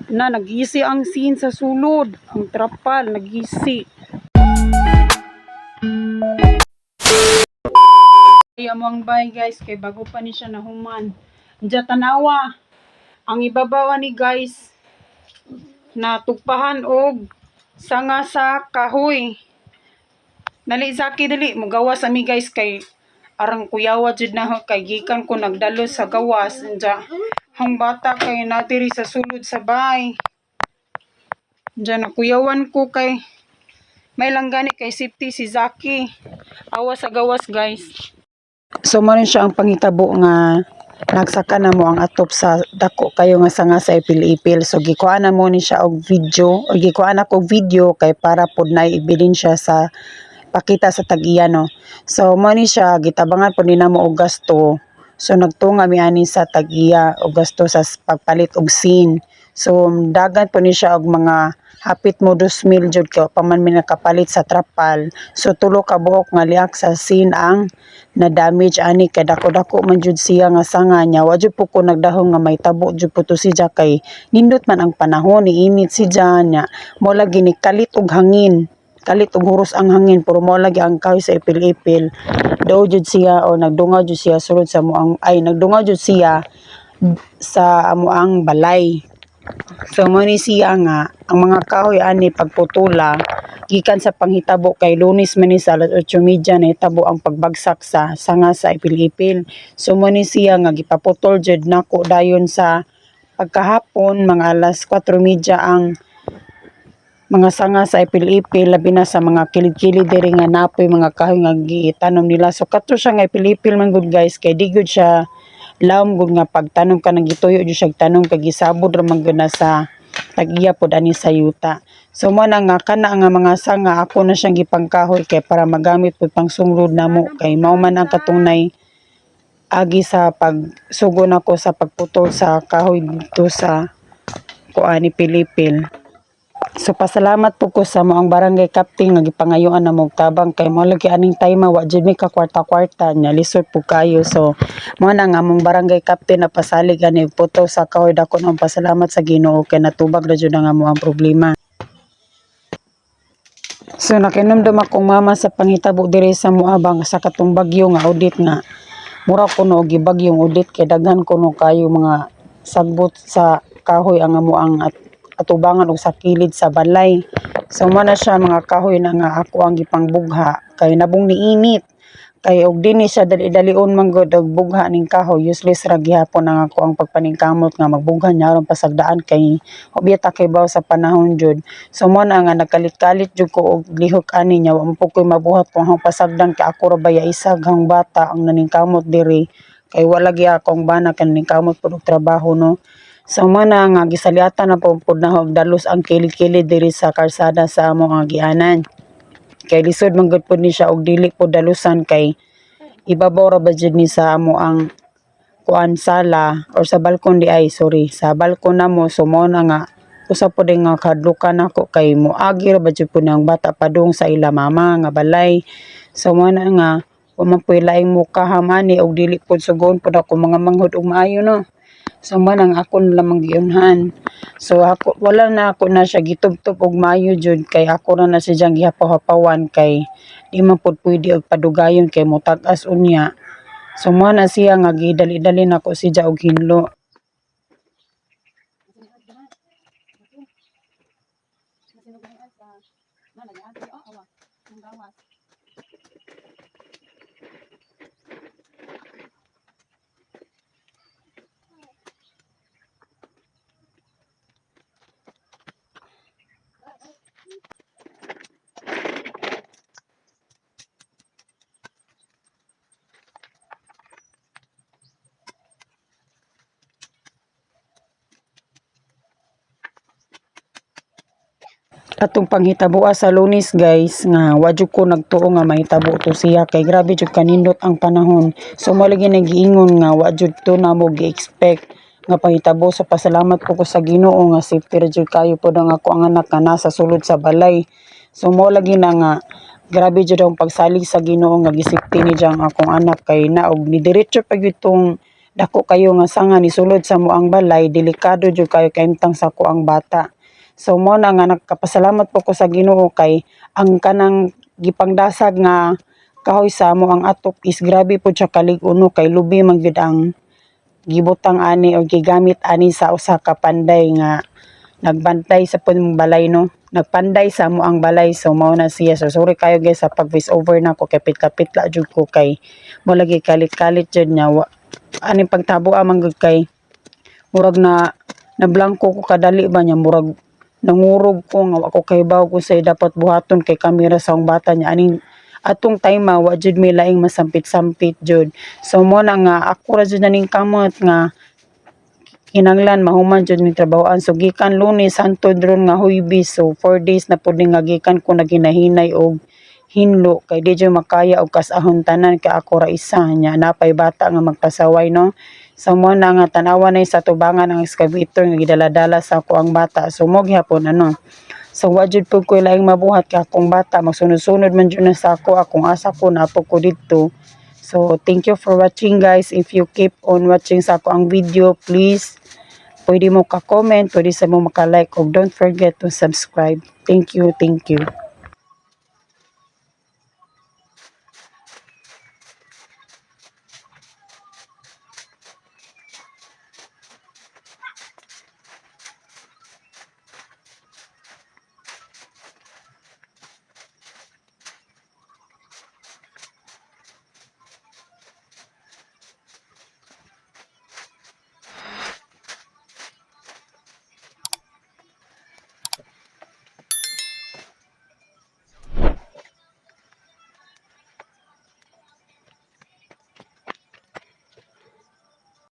na nagisi ang scene sa sulod. Ang trapal nagisi. Kaya mo ang bay guys kay bago pa ni siya nahuman. Diya tanawa. Ang ibabaw ni guys na tugpahan og sanga sa kahoy. Dali Zaki dali mo gawas ami guys kay arang kuyawa jud na kay gikan ko nagdalo sa gawas nja. Ang bata kay natiri sa sulod sa bahay. Diyan nakuyawan ko kay may langgani kay safety si Zaki. Awas sa gawas guys. So mo rin siya ang pangitabo nga nagsaka na mo ang atop sa dako kayo nga sanga sa ipil-ipil. So gikuha na mo ni siya og video o gikuha na ko video kay para pod na ebidensya sa pakita sa tag-iya no. So mo ni siya gitabangan pod ni namo og gasto. So nagtunga mi ani sa tag-iya og gasto sa pagpalit og scene. So dagan po ni siya og mga hapit mo 2,000 jud kay pa man mi nakapalit sa trapal. So tulo ka buok nga liak sa scene ang na damage ani kay dako-dako man jud siya nga sanga nya. Wa jud po ko nagdahong nga may tabo jud po to siya kay nindot man ang panahon ni init siya nya. Mo lagi ni kalit og hangin. Kalit og huros ang hangin pero mo lagi ang kahoy sa ipil-ipil. Daw jud siya o nagdungaw jud siya sulod sa moang nagdungaw jud siya sa amoang balay. So mo ni siya nga ang mga kahoy ani pagputula gikan sa panghitabo kay Lunes man ni sa alas 8:30 na hitabo ang pagbagsak sa sanga sa ipil-ipil. So mo ni siya nga gipaputol jud nako dayon sa pagkahapon mga alas 4:30 ang mga sanga sa ipil-ipil labi na sa mga kilid-kilid diri nga napoy mga kahoy nga gitanom nila. So kato siya nga ipil-ipil man gud guys kay di gud siya lawom gud nga pagtanom ka nang gituyo jud siya tanom kay gisabod ra man gud na sa tag-iya pod ani sa yuta. So mo na nga kana nga mga sanga ako na siyang gipangkahoy kay para magamit pod pang sungrod namo kay mao man ang katunay agi sa pagsugo nako sa pagputol sa kahoy dito sa kuan ipil-ipil. So pasalamat po ko sa moang barangay captain nga gipangayoan na mo tabang kay mo lagi aning time wa jud mi ka kwarta-kwarta nya lisod po kayo. So mo na nga mong barangay captain na pasalig ani puto sa kahoy dako nang pasalamat sa Ginoo kay natubag ra jud nga mo ang problema. So nakinomdom akong mama sa panghitabo diri sa Moabang sa katong bagyo nga audit nga mura kuno og gibagyong audit kay daghan kuno kayo mga sagbot sa kahoy ang amoang atubangan og sa kilid sa balay. So mo na siya mga kahoy na nga ako ang gipangbugha kay nabong niinit kay og dinhi siya dali-dalion man gud og bugha ning kahoy useless ra gihapon ang ako ang pagpaningkamot nga magbugha nya aron pasagdaan kay obyeta kay baw sa panahon jud. So mo na nga nagkalit-kalit jud ko og lihok ani nya wa mo koy mabuhat kung hang pasagdan kay ako ra baya isag hang bata ang naningkamot diri kay wala gyud akong bana kan ningkamot pud og trabaho no. So mo na nga gisaliatan na pod na og dalos ang kilid-kilid diri sa karsada sa amo nga gianan. Kay lisod man gud pod ni siya og dili pod dalusan kay ibabaw ra ba jud ni sa amo ang kuan sala or sa balkon di ay sorry sa balkon namo. So mo na nga usa pod nga kadlukan nako kay moagi ra ba jud pod ang bata padung sa ila mama nga balay. So mo na nga wa man poy laing mukaham ani og dili pod sugon pod ako mga manghod og maayo no. So man ang ako lamang giunhan. So ako wala na ako na siya gitubtob og maayo jud kay ako na siya gihapaw-hapawan kay di man pod pwede og padugayon kay motag-as unya. So man na siya nga gidali-dali nako siya og hinlo. Atong panghitaboa sa Lunes guys nga wa jud ko nagtuo nga mahitabo to siya kay grabe jud kanindot ang panahon. So mo lagi nagiingon nga wa jud to na mo gi-expect nga panghitabo. So pasalamat po ko sa Ginoo nga safety ra jud kayo pod ang ako ang anak nga nasa sulod sa balay. So mo lagi na nga grabe jud ang pagsalig sa Ginoo nga gisafety ni jang akong anak kay naog ni diretso pag itong dako kayo nga sanga ni sulod sa moang balay, delikado jud kayo kaimtang sa ko ang bata. So mo na nga nagkapasalamat po ko sa Ginoo kay ang kanang gipangdasag nga kahoy sa mo ang atop is grabe po siya kalig-uno kay lubi man gyud ang gibutang ani o gigamit ani sa usa ka panday nga nagbantay sa pun balay no, nagpanday sa mo ang balay. So mao na siya. So sorry kayo guys sa pag voice over na ko kay pitla jud ko kay mo lagi kalit jud nya ani pagtabo amang gud kay murag na blanco ko kadali ba nya, murag nangurog ko nga ako kay baw ko say dapat buhaton kay kamera sa akong bata nya aning atong time wa jud may laing masampit-sampit jud. So mo na nga ako ra jud ning kamot nga kinanglan mahuman jud ni trabahoan. So gikan Lunes hangtod ron nga Huwebes, so 4 days na pud nga gikan ko naginahinay og hinlo kay di jud makaya og kas-ahon tanan kay ako ra isa nya napay bata nga magpasaway no. So mo na nga tanawan na sa tubangan ang excavator nga gidala-dala sa ako ang bata. So mo gyapon ano. So wa jud pud ko laing mabuhat kay akong bata magsunod-sunod man jud na sa ako akong asa ko napo ko didto. So thank you for watching guys. If you keep on watching sa ako ang video, please pwede mo ka-comment, pwede sa mo maka-like, o don't forget to subscribe. Thank you, thank you.